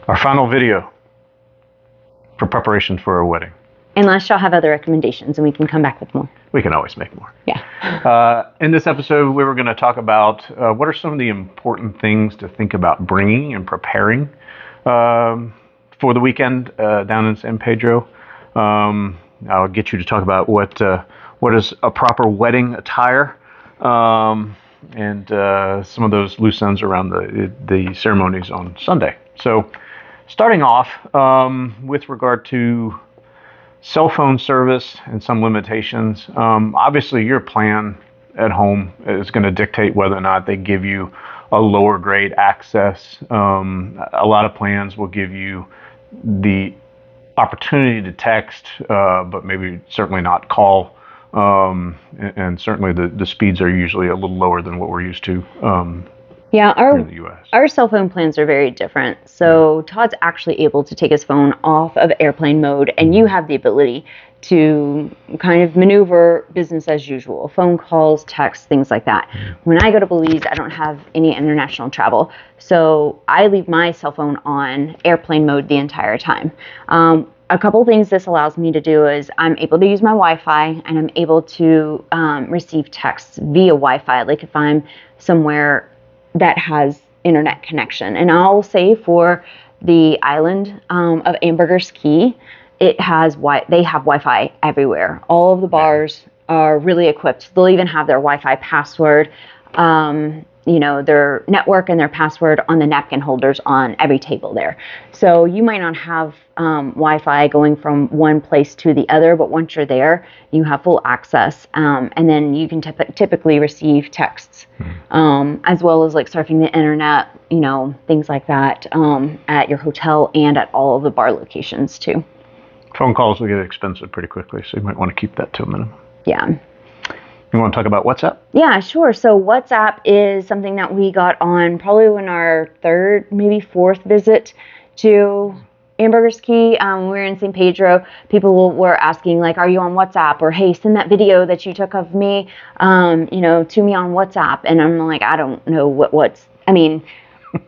Our final video for preparation for a wedding. Unless y'all have other recommendations and we can come back with more. We can always make more. Yeah. In this episode, we were going to talk about what are some of the important things to think about bringing and preparing for the weekend down in San Pedro. I'll get you to talk about what is a proper wedding attire and some of those loose ends around the ceremonies on Sunday. So starting off with regard to cell phone service and some limitations. Obviously, your plan at home is going to dictate whether or not they give you a lower grade access. A lot of plans will give you the opportunity to text, but maybe certainly not call. And certainly the speeds are usually a little lower than what we're used to. Yeah, here in the US. Our cell phone plans are very different. So Todd's actually able to take his phone off of airplane mode, and you have the ability to kind of maneuver business as usual, phone calls, texts, things like that. When I go to Belize, I don't have any international travel. So I leave my cell phone on airplane mode the entire time. A couple things this allows me to do is I'm able to use my Wi-Fi, and I'm able to receive texts via Wi-Fi, like if I'm somewhere that has internet connection. And I'll say for the island of Ambergris Caye, they have Wi-Fi everywhere. All of the bars are really equipped. They'll even have their Wi-Fi password, their network and their password on the napkin holders on every table there. So you might not have Wi-Fi going from one place to the other, but once you're there, you have full access. And then you can typically receive texts, as well as like surfing the internet, things like that, at your hotel and at all of the bar locations too. Phone calls will get expensive pretty quickly, so you might want to keep that to a minimum. Yeah. You want to talk about WhatsApp? Yeah, sure. So WhatsApp is something that we got on probably when our third, maybe fourth visit to Ambergris Caye. We were in San Pedro. People were asking, like, are you on WhatsApp? Or, hey, send that video that you took of me, to me on WhatsApp. And I'm like, I don't know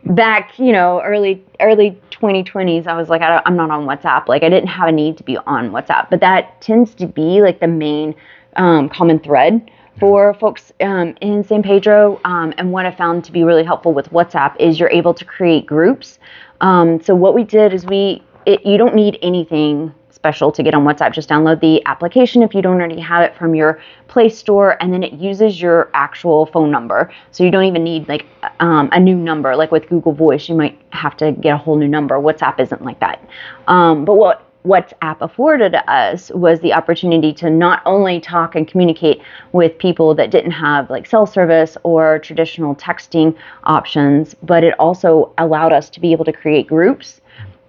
back, early 2020s, I was like, I'm not on WhatsApp. Like, I didn't have a need to be on WhatsApp. But that tends to be like the main common thread for folks in San Pedro. And what I found to be really helpful with WhatsApp is you're able to create groups. So what we did is you don't need anything special to get on WhatsApp. Just download the application if you don't already have it from your Play Store, and then it uses your actual phone number. So you don't even need like a new number. Like with Google Voice, you might have to get a whole new number. WhatsApp isn't like that. But what WhatsApp afforded us was the opportunity to not only talk and communicate with people that didn't have like cell service or traditional texting options, but it also allowed us to be able to create groups.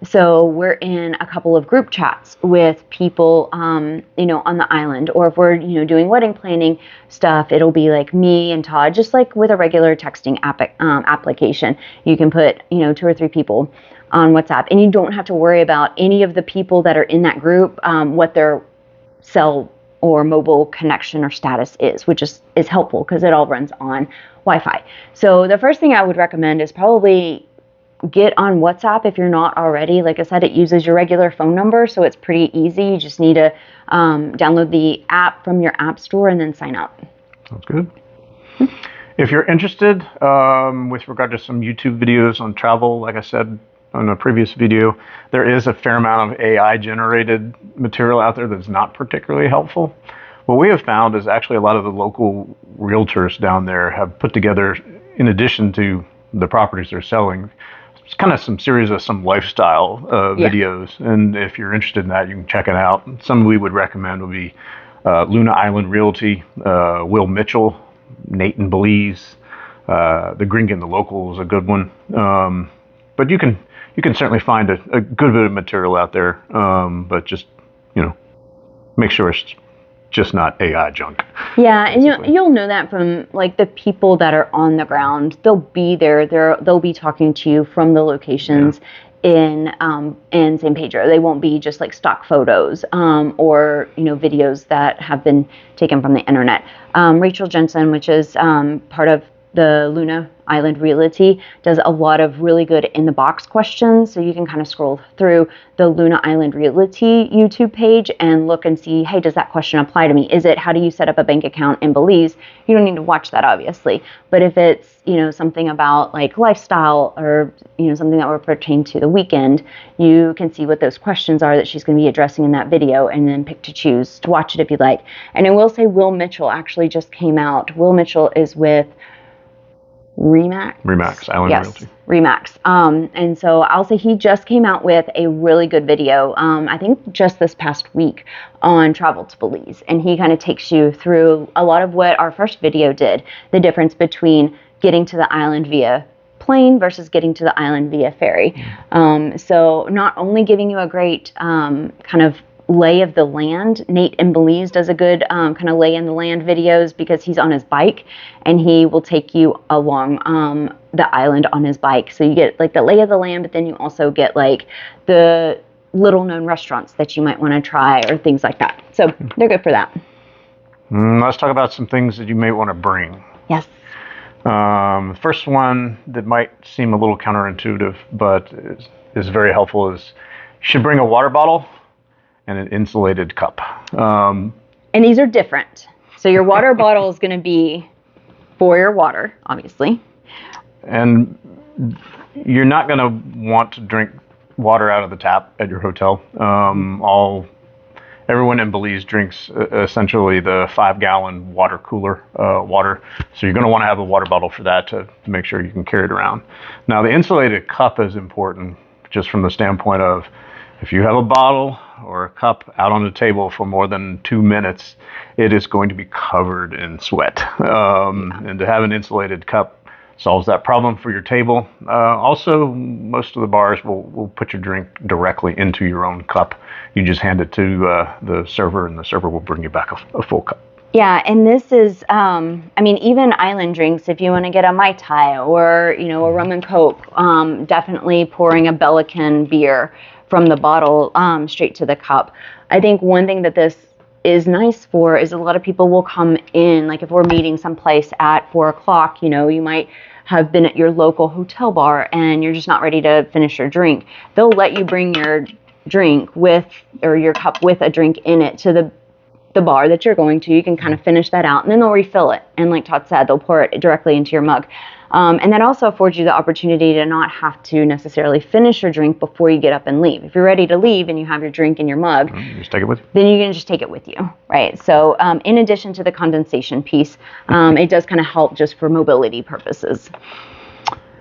So we're in a couple of group chats with people, on the island, or if we're, doing wedding planning stuff, it'll be like me and Todd, just like with a regular texting application. You can put, 2 or 3 people on WhatsApp, and you don't have to worry about any of the people that are in that group, what their cell or mobile connection or status is, which is helpful because it all runs on Wi-Fi. So the first thing I would recommend is probably get on WhatsApp if you're not already. Like I said, it uses your regular phone number, so it's pretty easy. You just need to download the app from your app store and then sign up. Sounds good. If you're interested with regard to some YouTube videos on travel, like I said on a previous video, there is a fair amount of AI generated material out there that's not particularly helpful. What we have found is actually a lot of the local realtors down there have put together, in addition to the properties they're selling, it's kind of some lifestyle videos. And if you're interested in that, you can check it out. Some we would recommend would be Luna Island Realty, Will Mitchell, Nate in Belize, the Gringan, the local is a good one. But you can certainly find a good bit of material out there. But just, make sure it's just not AI junk. Yeah, and you'll know that from like the people that are on the ground. They'll be there. They'll be talking to you from the locations in San Pedro. They won't be just like stock photos or videos that have been taken from the internet. Rachel Jensen, which is part of the Luna Island Realty does a lot of really good in the box questions. So you can kind of scroll through the Luna Island Realty YouTube page and look and see, hey, does that question apply to me? Is it, how do you set up a bank account in Belize? You don't need to watch that, obviously. But if it's, something about like lifestyle or, something that would pertain to the weekend, you can see what those questions are that she's going to be addressing in that video and then pick to choose to watch it if you'd like. And I will say Will Mitchell actually just came out. Will Mitchell is with Remax Island Realty. Remax. And so I'll say he just came out with a really good video, I think just this past week, on travel to Belize. And he kind of takes you through a lot of what our first video did, the difference between getting to the island via plane versus getting to the island via ferry. So not only giving you a great kind of lay of the land. Nate in Belize does a good kind of lay in the land videos because he's on his bike and he will take you along the island on his bike. So you get like the lay of the land, but then you also get like the little known restaurants that you might want to try or things like that. So they're good for that. Let's talk about some things that you may want to bring. Yes. The first one that might seem a little counterintuitive, but is very helpful is you should bring a water bottle and an insulated cup. And these are different. So your water bottle is going to be for your water, obviously. And you're not going to want to drink water out of the tap at your hotel. Everyone in Belize drinks essentially the 5-gallon water cooler water. So you're going to want to have a water bottle for that to make sure you can carry it around. Now the insulated cup is important just from the standpoint of if you have a bottle or a cup out on the table for more than 2 minutes, it is going to be covered in sweat. And to have an insulated cup solves that problem for your table. Also, most of the bars will put your drink directly into your own cup. You just hand it to the server, and the server will bring you back a full cup. Yeah, and this is, even island drinks, if you want to get a Mai Tai or, a rum and coke, definitely pouring a Belican beer from the bottle straight to the cup. I think one thing that this is nice for is a lot of people will come in, like if we're meeting someplace at 4:00, you might have been at your local hotel bar and you're just not ready to finish your drink. They'll let you bring your drink or your cup with a drink in it to the bar that you're going to. You can kind of finish that out and then they'll refill it. And like Todd said, they'll pour it directly into your mug. And that also affords you the opportunity to not have to necessarily finish your drink before you get up and leave. If you're ready to leave and you have your drink in your mug, just take it with you. Then you can just take it with you, right? So in addition to the condensation piece, it does kind of help just for mobility purposes.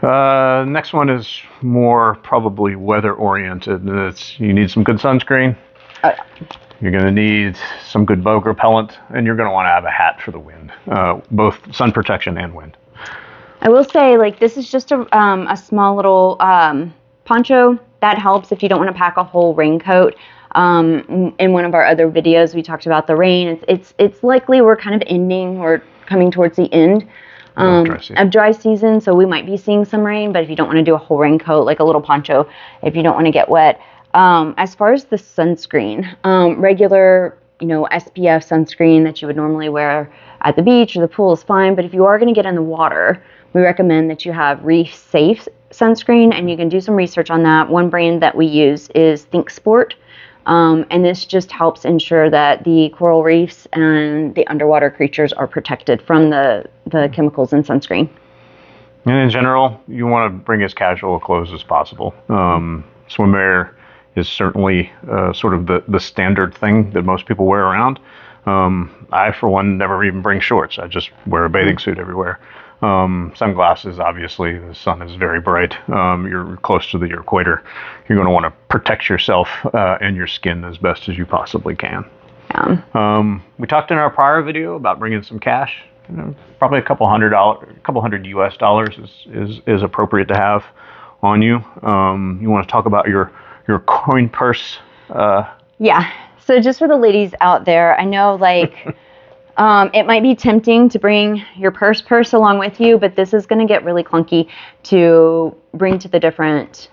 Next one is more probably weather oriented. You need some good sunscreen. You're going to need some good bug repellent, and you're going to want to have a hat for the wind, both sun protection and wind. I will say, this is just a small little poncho. That helps if you don't want to pack a whole raincoat. In one of our other videos, we talked about the rain. It's likely we're kind of coming towards the end of dry season, so we might be seeing some rain, but if you don't want to do a whole raincoat, like a little poncho, if you don't want to get wet. As far as the sunscreen, regular, SPF sunscreen that you would normally wear at the beach or the pool is fine, but if you are going to get in the water, we recommend that you have reef safe sunscreen, and you can do some research on that. One brand that we use is Think Sport, and this just helps ensure that the coral reefs and the underwater creatures are protected from the chemicals in sunscreen. And in general, you want to bring as casual clothes as possible. Swimwear is certainly sort of the standard thing that most people wear around. I, for one, never even bring shorts. I just wear a bathing suit everywhere. Sunglasses, obviously, the sun is very bright. You're close to the equator. You're going to want to protect yourself and your skin as best as you possibly can. Yeah. We talked in our prior video about bringing some cash. Probably a couple hundred US dollars is appropriate to have on you. You want to talk about your coin purse? Yeah. So just for the ladies out there, I know it might be tempting to bring your purse along with you, but this is going to get really clunky to bring to the different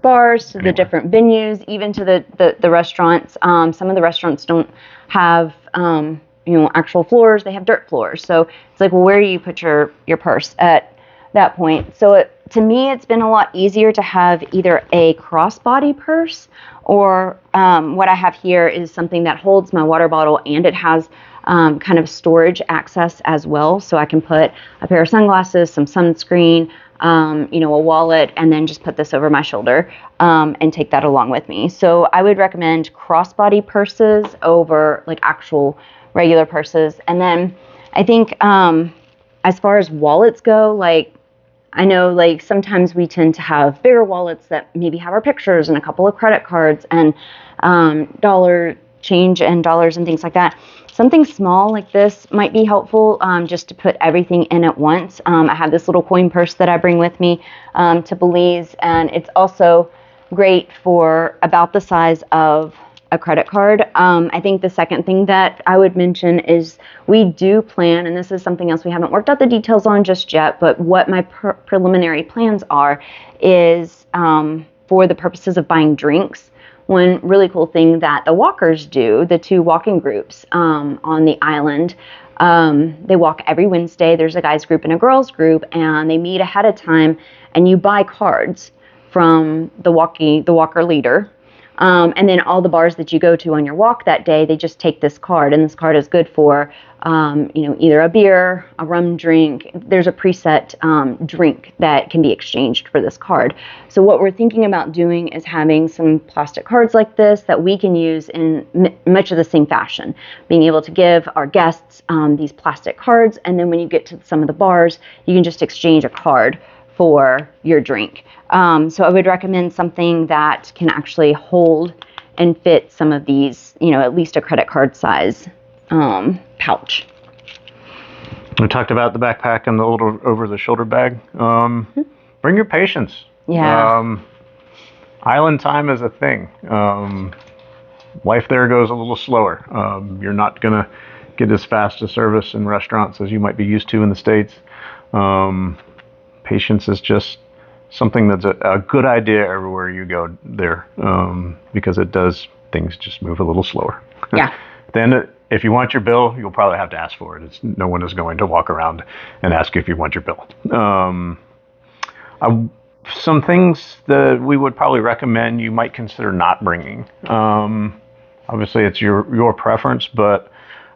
bars, to the different venues, even to the restaurants. Some of the restaurants don't have actual floors. They have dirt floors. So it's like, well, where do you put your purse at that point? So to me, it's been a lot easier to have either a crossbody purse or what I have here is something that holds my water bottle and it has kind of storage access as well. So I can put a pair of sunglasses, some sunscreen, a wallet, and then just put this over my shoulder and take that along with me. So I would recommend crossbody purses over like actual regular purses. And then I think as far as wallets go, like I know like sometimes we tend to have bigger wallets that maybe have our pictures and a couple of credit cards and dollar change and dollars and things like that. Something small like this might be helpful just to put everything in at once. I have this little coin purse that I bring with me to Belize, and it's also great for about the size of a credit card. I think the second thing that I would mention is we do plan, and this is something else we haven't worked out the details on just yet, but what my preliminary plans are is for the purposes of buying drinks. One really cool thing that the walkers do, the two walking groups on the island, they walk every Wednesday. There's a guys group and a girls group, and they meet ahead of time, and you buy cards from the walker leader. And then all the bars that you go to on your walk that day, they just take this card, and this card is good for, either a beer, a rum drink. There's a preset drink that can be exchanged for this card. So what we're thinking about doing is having some plastic cards like this that we can use in much of the same fashion, being able to give our guests these plastic cards, and then when you get to some of the bars, you can just exchange a card for your drink. So I would recommend something that can actually hold and fit some of these, at least a credit card size pouch. We talked about the backpack and the little over-the-shoulder bag. Bring your patience. Yeah. Island time is a thing. Life there goes a little slower. You're not going to get as fast a service in restaurants as you might be used to in the States. Patience is just something that's a good idea everywhere you go there, because things just move a little slower. Yeah. Then if you want your bill, you'll probably have to ask for it. No one is going to walk around and ask if you want your bill. Some things that we would probably recommend you might consider not bringing. Obviously, it's your preference, but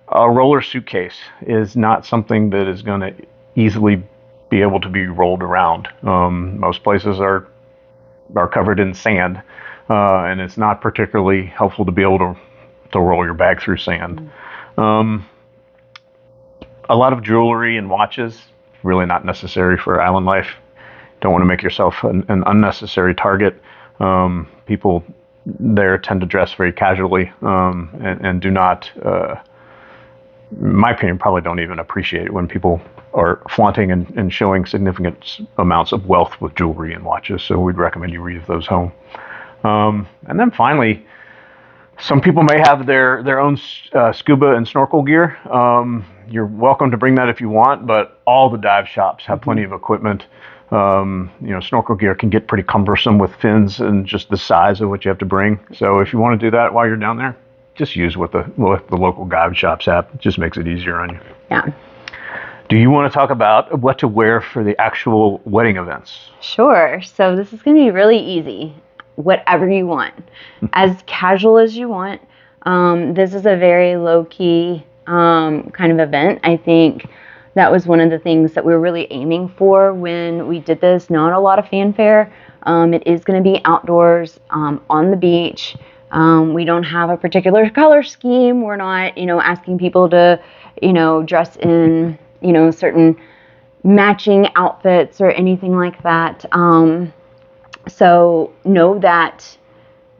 a roller suitcase is not something that is going to easily be able to be rolled around. Most places are covered in sand, and it's not particularly helpful to be able to roll your bag through sand. A lot of jewelry and watches, really not necessary for island life. Don't want to make yourself an unnecessary target. People there tend to dress very casually and do not, in my opinion, probably don't even appreciate it when people are flaunting and showing significant amounts of wealth with jewelry and watches. So we'd recommend you leave those home. And then finally, some people may have their own scuba and snorkel gear. You're welcome to bring that if you want, but all the dive shops have plenty of equipment. Snorkel gear can get pretty cumbersome with fins and just the size of what you have to bring. So if you want to do that while you're down there, just use what the local dive shops have. It just makes it easier on you. Yeah. Do you want to talk about what to wear for the actual wedding events? Sure. So this is going to be really easy. Whatever you want, as casual as you want. This is a very low-key kind of event. I think that was one of the things that we were really aiming for when we did this. Not a lot of fanfare. It is going to be outdoors on the beach. We don't have a particular color scheme. We're not, asking people to, dress in, certain matching outfits or anything like that. So know that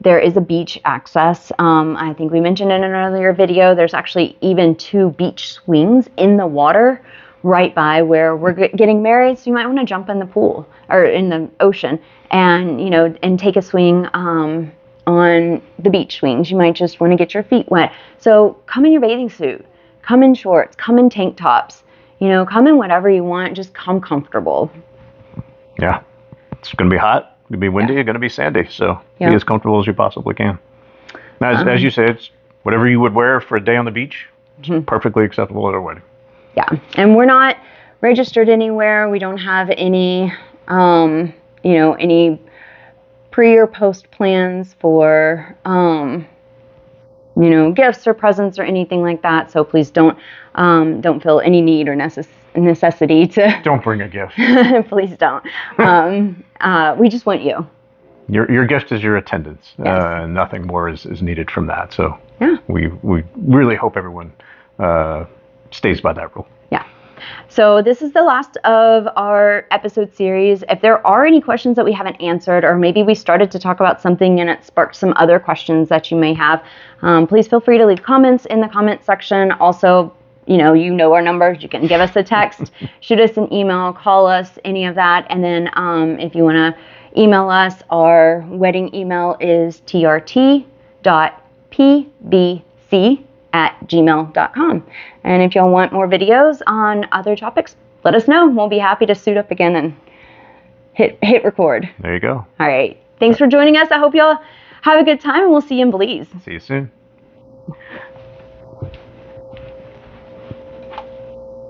there is a beach access. I think we mentioned in an earlier video, there's actually even 2 beach swings in the water right by where we're getting married. So you might want to jump in the pool or in the ocean and, and take a swing on the beach swings. You might just want to get your feet wet. So come in your bathing suit, come in shorts, come in tank tops, come in whatever you want. Just come comfortable. Yeah. It's going to be hot. It's going to be windy. It's going to be sandy. So be as comfortable as you possibly can. Now, as you said, it's whatever you would wear for a day on the beach. It's perfectly acceptable at a wedding. Yeah, and we're not registered anywhere. We don't have any, any pre or post plans for, gifts or presents or anything like that. So please don't feel any need or necessity to. Don't bring a gift. Please don't. We just want you. Your gift is your attendance. Yes. Nothing more is needed from that. So Yeah. we really hope everyone stays by that rule. Yeah. So this is the last of our episode series. If there are any questions that we haven't answered, or maybe we started to talk about something and it sparked some other questions that you may have, please feel free to leave comments in the comment section. Also, you know our numbers. You can give us a text, shoot us an email, call us, any of that. And then if you want to email us, our wedding email is trt.pbc@gmail.com. And if y'all want more videos on other topics, let us know. We'll be happy to suit up again and hit record. There you go. All right. Thanks for joining us. I hope y'all have a good time, and we'll see you in Belize. See you soon.